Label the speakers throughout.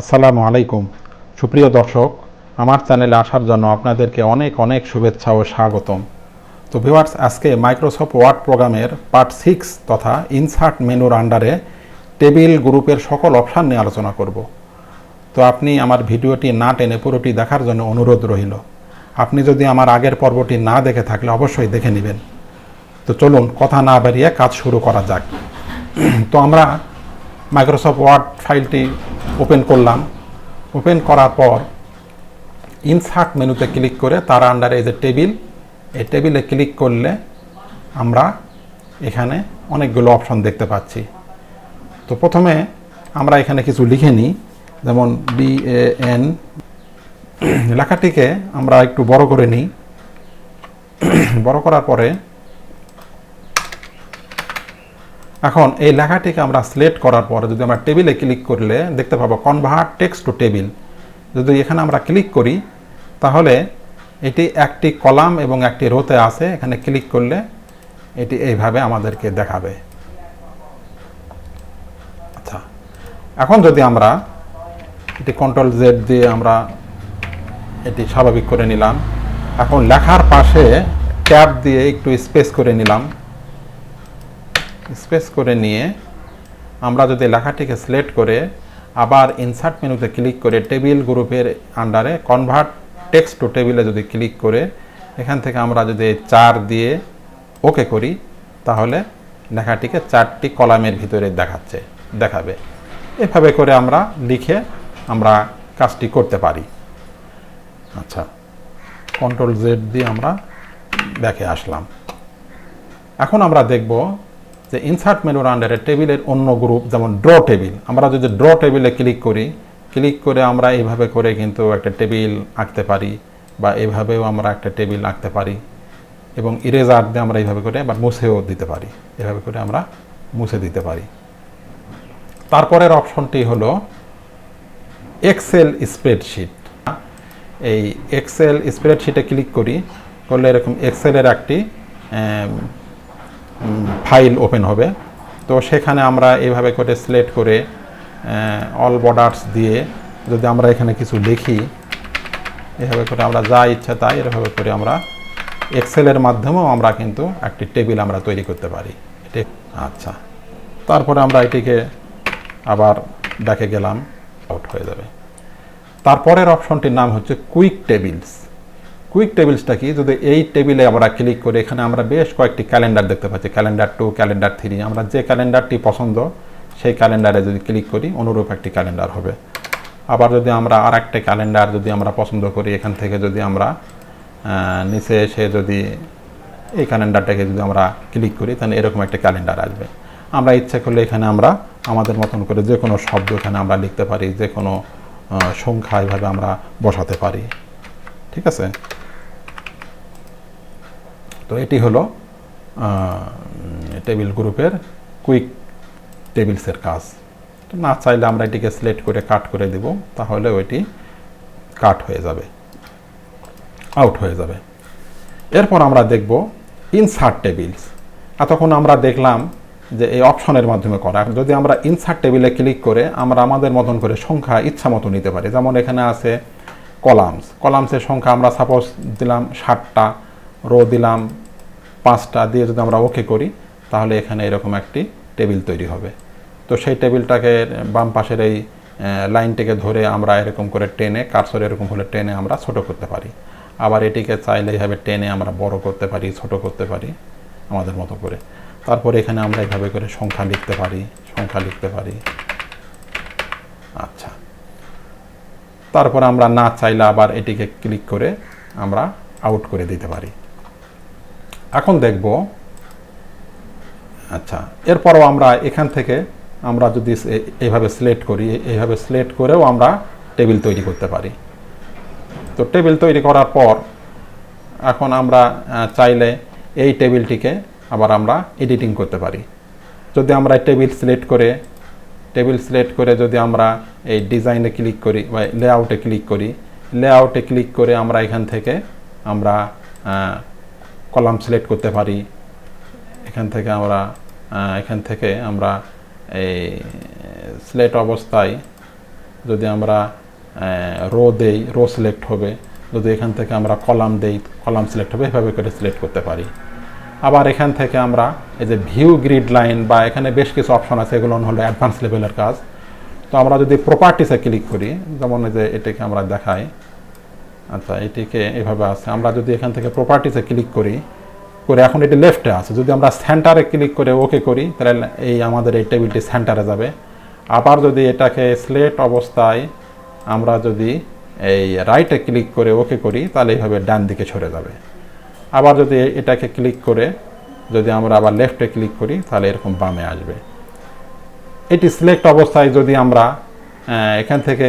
Speaker 1: আসসালামু আলাইকুম সুপ্রিয় দর্শক, আমার চ্যানেলে আসার জন্য আপনাদেরকে অনেক অনেক শুভেচ্ছা ও স্বাগতম। তো ভিউয়ার্স, আজকে মাইক্রোসফট ওয়ার্ড প্রোগ্রামের পার্ট 6 তথা ইনসার্ট মেনুর আন্ডারে টেবিল গ্রুপের সকল অপশান নিয়ে আলোচনা করব। তো আপনি আমার ভিডিওটি না টেনে পুরোটি দেখার জন্য অনুরোধ রইল। আপনি যদি আমার আগের পর্বটি না দেখে থাকলে অবশ্যই দেখে নেবেন। তো চলুন কথা না বাড়িয়ে কাজ শুরু করা যাক। তো আমরা মাইক্রোসফট ওয়ার্ড ফাইলটি ওপেন করলাম। ওপেন করার পর ইনসার্ট মেনুতে ক্লিক করে তার আন্ডারে এই যে টেবিল, এই টেবিলে ক্লিক করলে আমরা এখানে অনেকগুলো অপশন দেখতে পাচ্ছি। তো প্রথমে আমরা এখানে কিছু লিখে নিই, যেমন BAN লেখাটিকে আমরা একটু বড় করে নিই। বড় করার পরে এখন এই লেখাটিকে আমরা সিলেক্ট করার পরে যদি আমরা টেবিলে ক্লিক করলে দেখতে পাবো কনভার্ট টেক্সট টু টেবিল। যদি এখানে আমরা ক্লিক করি তাহলে এটি একটি কলাম এবং একটি রোতে আছে। এখানে ক্লিক করলে এটি এইভাবে আমাদেরকে দেখাবে। আচ্ছা, এখন যদি আমরা এটি Ctrl+Z দিয়ে আমরা এটি স্বাভাবিক করে নিলাম। এখন লেখার পাশে ট্যাব দিয়ে একটু স্পেস করে নিলাম। স্পেস করে নিয়ে আমরা যদি লেখাটিকে সিলেক্ট করে আবার ইনসার্ট মেনুতে ক্লিক করে টেবিল গ্রুপের আন্ডারে কনভার্ট টেক্সট টু টেবিলে যদি ক্লিক করে এখান থেকে আমরা যদি 4 দিয়ে ওকে করি তাহলে লেখাটিকে 4টি কলামের ভিতরে দেখাবে। এভাবে করে আমরা লিখে আমরা কাজটি করতে পারি। আচ্ছা, Ctrl+Z দিয়ে আমরা দেখে আসলাম। এখন আমরা দেখব যে ইনসার্ট মেনুর আন্ডারে টেবিলের অন্য গ্রুপ, যেমন ড্র টেবিল। আমরা যদি ড্র টেবিলে ক্লিক করি, ক্লিক করে আমরা এইভাবে করে কিন্তু একটা টেবিল আঁকতে পারি, বা এইভাবেও আমরা একটা টেবিল আঁকতে পারি, এবং ইরেজার দিয়ে আমরা এইভাবে করে আবার মুছেও দিতে পারি। এভাবে করে আমরা মুছে দিতে পারি। তারপরের অপশনটি হলো এক্সেল স্প্রেডশিট। এই এক্সেল স্প্রেডশিটে ক্লিক করলে এরকম এক্সেলের একটি ফাইল ওপেন হবে। তো সেখানে আমরা এইভাবে করে সিলেক্ট করে অল বর্ডার্স দিয়ে যদি আমরা এখানে কিছু লিখি, এভাবে করে আমরা যা ইচ্ছা তাই এভাবে করে আমরা এক্সেলের মাধ্যমেও আমরা কিন্তু একটি টেবিল আমরা তৈরি করতে পারি। আচ্ছা, তারপরে আমরা এটিকে আবার দেখে গেলাম, আউট হয়ে যাবে। তারপরের অপশনটির নাম হচ্ছে কুইক টেবিলস। কুইক টেবিলসটা কি? যদি এই টেবিলে আমরা ক্লিক করে এখানে আমরা বেশ কয়েকটি ক্যালেন্ডার দেখতে পাচ্ছি, ক্যালেন্ডার 2, ক্যালেন্ডার 3। আমরা যে ক্যালেন্ডারটি পছন্দ সেই ক্যালেন্ডারে যদি ক্লিক করি অনুরূপ একটি ক্যালেন্ডার হবে। আবার যদি আমরা আর একটা ক্যালেন্ডার যদি আমরা পছন্দ করি, এখান থেকে যদি আমরা নিচে এসে যদি এই ক্যালেন্ডারটাকে যদি আমরা ক্লিক করি তাহলে এরকম একটা ক্যালেন্ডার আসবে। আমরা ইচ্ছে করলে এখানে আমরা আমাদের মতন করে যে কোনো শব্দ এখানে আমরা লিখতে পারি, যে কোনো সংখ্যা এইভাবে আমরা বসাতে পারি। ঠিক আছে? তো এটি হলো টেবিল গ্রুপের কুইক টেবিলসের কাজ। তো না চাইলে আমরা এটিকে সিলেক্ট করে কাট করে দেব, তাহলে ওইটি কাট হয়ে যাবে, আউট হয়ে যাবে। এরপর আমরা দেখব ইনসার্ট টেবিলস। এতক্ষণ আমরা দেখলাম যে এই অপশনের মাধ্যমে করা। যদি আমরা ইনসার্ট টেবিলে ক্লিক করে আমরা আমাদের মতন করে সংখ্যা ইচ্ছা মতো নিতে পারি। যেমন এখানে আছে কলামসের সংখ্যা আমরা সাপোজ দিলাম 7টা, রো দিলাম 5টা দিয়ে যদি আমরা ওকে করি তাহলে এখানে এরকম একটি টেবিল তৈরি হবে। তো সেই টেবিলটাকে বাম পাশের এই লাইনটিকে ধরে আমরা এরকম করে টেনে, কার্সর এরকম হলে টেনে আমরা ছোট করতে পারি। আবার এটিকে চাইলে এইভাবে টেনে আমরা বড় করতে পারি, ছোট করতে পারি আমাদের মতো করে। তারপরে এখানে আমরা এইভাবে করে সংখ্যা লিখতে পারি। আচ্ছা, তারপর আমরা না চাইলে আবার এটিকে ক্লিক করে আমরা আউট করে দিতে পারি। এখন দেখব, আচ্ছা, এরপরও আমরা এখান থেকে আমরা যদি এইভাবে সিলেক্ট করি, এইভাবে সিলেক্ট করেও আমরা টেবিল তৈরি করতে পারি। তো টেবিল তৈরি করার পর এখন আমরা চাইলে এই টেবিলটিকে আবার আমরা এডিটিং করতে পারি। যদি আমরা টেবিল সিলেক্ট করে যদি আমরা এই ডিজাইনে ক্লিক করি বা লেআউটে ক্লিক করে আমরা এখান থেকে আমরা কলাম সিলেক্ট করতে পারি। এখান থেকে আমরা এই সিলেক্ট অবস্থায় যদি আমরা রো দেই রো সিলেক্ট হবে, যদি এখান থেকে আমরা কলাম দেই কলাম সিলেক্ট হবে, এভাবে করে সিলেক্ট করতে পারি। আবার এখান থেকে আমরা এই যে ভিউ গ্রিড লাইন বা এখানে বেশ কিছু অপশন আছে, এগুলো হলো অ্যাডভান্স লেভেলের কাজ। তো আমরা যদি প্রপার্টিসে ক্লিক করি, যেমন এই যে এটাকে আমরা দেখাই, আচ্ছা এটিকে এভাবে আছে, আমরা যদি এখান থেকে প্রপার্টিসে ক্লিক করি করে এখন এটি লেফটে আছে, যদি আমরা সেন্টারে ক্লিক করে ওকে করি তাহলে এই আমাদের এই টেবিলটি সেন্টারে যাবে। আবার যদি এটাকে স্লেট অবস্থায় আমরা যদি এই রাইটে ক্লিক করে ওকে করি তাহলে এইভাবে ডান দিকে সরে যাবে। আবার যদি এটাকে ক্লিক করে যদি আমরা আবার লেফটে ক্লিক করি তাহলে এরকম বামে আসবে। এটি সিলেক্ট অবস্থায় যদি আমরা এখান থেকে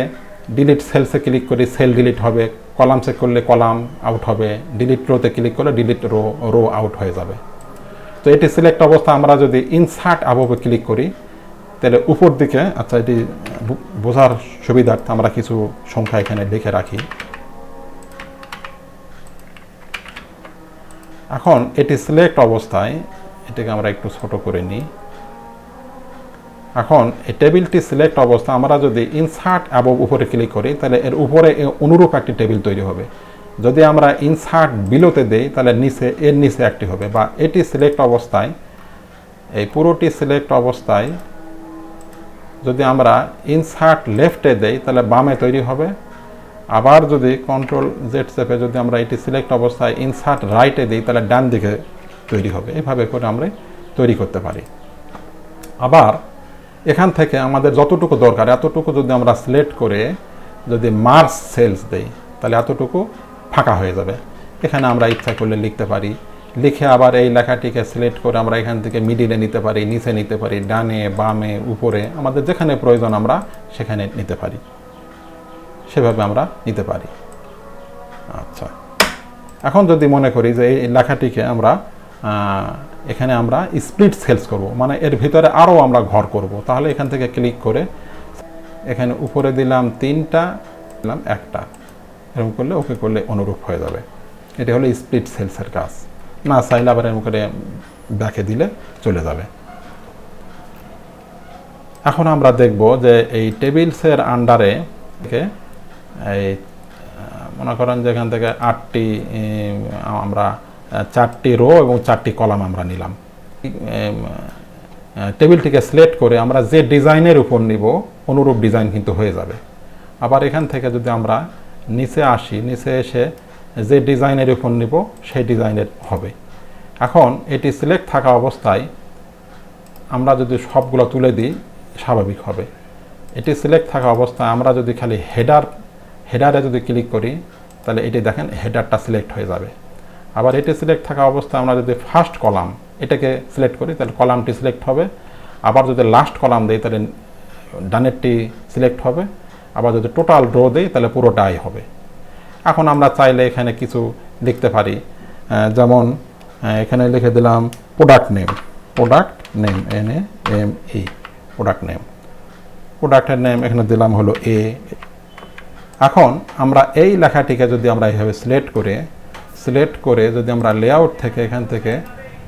Speaker 1: ডিলিট সেলসে ক্লিক করি সেল ডিলিট হবে, কলামসে করলে কলাম আউট হবে, ডিলিট রোতে ক্লিক করলে ডিলিট রো আউট হয়ে যাবে। তো এটি সিলেক্ট অবস্থা আমরা যদি ইনসার্ট অ্যাবভে ক্লিক করি তাহলে উপর দিকে, আচ্ছা এটি বোঝার সুবিধার্থে আমরা কিছু সংখ্যা এখানে লিখে রাখি। এখন এটি সিলেক্ট অবস্থায় এটাকে আমরা একটু ছোট করে নিই। এখন এই টেবিলটি সিলেক্ট অবস্থা আমরা যদি ইনসার্ট অ্যাবভ উপরে ক্লিক করি তাহলে এর উপরে অনুরূপ একটি টেবিল তৈরি হবে। যদি আমরা ইনসার্ট বিলোতে দেই তাহলে এর নিচে একটি হবে, বা এটি সিলেক্ট অবস্থায় এই পুরোটি সিলেক্ট অবস্থায় যদি আমরা ইনসার্ট লেফটে দেই তাহলে বামে তৈরি হবে। আবার যদি কন্ট্রোল জেড চেপে যদি আমরা এটি সিলেক্ট অবস্থায় ইনসার্ট রাইটে দিই তাহলে ডান দিকে তৈরি হবে। এভাবে করে আমরা তৈরি করতে পারি। আবার এখান থেকে আমাদের যতটুকু দরকার এতটুকু যদি আমরা সিলেক্ট করে যদি মার্জ সেলস দেই তাহলে এতটুকু ফাঁকা হয়ে যাবে। এখানে আমরা ইচ্ছা করলে লিখতে পারি, লিখে আবার এই লেখাটিকে সিলেক্ট করে আমরা এখান থেকে মিডিলে নিতে পারি, নিচে নিতে পারি, ডানে বামে উপরে আমাদের যেখানে প্রয়োজন আমরা সেখানে নিতে পারি, সেভাবে আমরা নিতে পারি। আচ্ছা, এখন যদি মনে করি যে এই লেখাটিকে আমরা এখানে আমরা স্প্লিট সেলস করব, মানে এর ভিতরে আরও আমরা ঘর করব, তাহলে এখান থেকে ক্লিক করে এখানে উপরে দিলাম 3টা, দিলাম 1টা, এরকম করলে ওকে করলে অনুরূপ হয়ে যাবে। এটি হলো স্প্লিট সেলসের কাজ। না চাইলে আবার এরকম করে ব্যাকে দিলে চলে যাবে। এখন আমরা দেখব যে এই টেবিলসের আন্ডারে এই মনে করেন যে এখান থেকে 8টি আমরা 4টি রো এবং 4টি কলাম আমরা নিলাম। টেবিলটিকে সিলেক্ট করে আমরা যে ডিজাইনের উপর নিব অনুরূপ ডিজাইন কিন্তু হয়ে যাবে। আবার এখান থেকে যদি আমরা নিচে আসি, নিচে এসে যে ডিজাইনের উপর নিব সেই ডিজাইনের হবে। এখন এটি সিলেক্ট থাকা অবস্থায় আমরা যদি সবগুলো তুলে দিই স্বাভাবিক হবে। এটি সিলেক্ট থাকা অবস্থায় আমরা যদি খালি হেডারে যদি ক্লিক করি তাহলে এটি দেখেন হেডারটা সিলেক্ট হয়ে যাবে। আবার এটি সিলেক্ট থাকা অবস্থায় আমরা যদি ফার্স্ট কলাম এটাকে সিলেক্ট করি তাহলে কলামটি সিলেক্ট হবে। আবার যদি লাস্ট কলাম দিই তাহলে ডানেরটি সিলেক্ট হবে। আবার যদি টোটাল রো দিই তাহলে পুরোটাই হবে। এখন আমরা চাইলে এখানে কিছু লিখতে পারি, যেমন এখানে লিখে দিলাম product name NAME product name, প্রোডাক্টের নেম এখানে দিলাম হলো A। এখন আমরা এই লেখাটিকে যদি আমরা এইভাবে সিলেক্ট করে যদি আমরা লেআউট থেকে এখান থেকে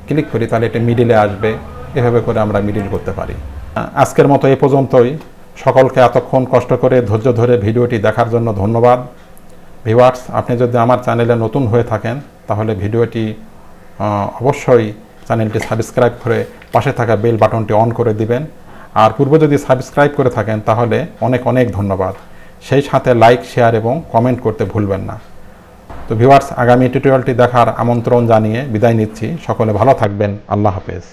Speaker 1: ক্লিক করি তাহলে এটা মিডিলে আসবে। এভাবে করে আমরা মিডিল করতে পারি। আজকের মতো এই পর্যন্তই। সকলকে এতক্ষণ কষ্ট করে ধৈর্য ধরে ভিডিওটি দেখার জন্য ধন্যবাদ। ভিউয়ার্স, আপনি যদি আমার চ্যানেলে নতুন হয়ে থাকেন তাহলে ভিডিওটি অবশ্যই চ্যানেলটি সাবস্ক্রাইব করে পাশে থাকা বেল বাটনটি অন করে দিবেন। আর পূর্বে যদি সাবস্ক্রাইব করে থাকেন তাহলে অনেক অনেক ধন্যবাদ। সেই সাথে লাইক, শেয়ার এবং কমেন্ট করতে ভুলবেন না। তো ভিউয়ার্স, আগামী টিউটোরিয়ালটি দেখার আমন্ত্রণ জানিয়ে বিদায় নিচ্ছি। সকলে ভালো থাকবেন। আল্লাহ হাফেজ।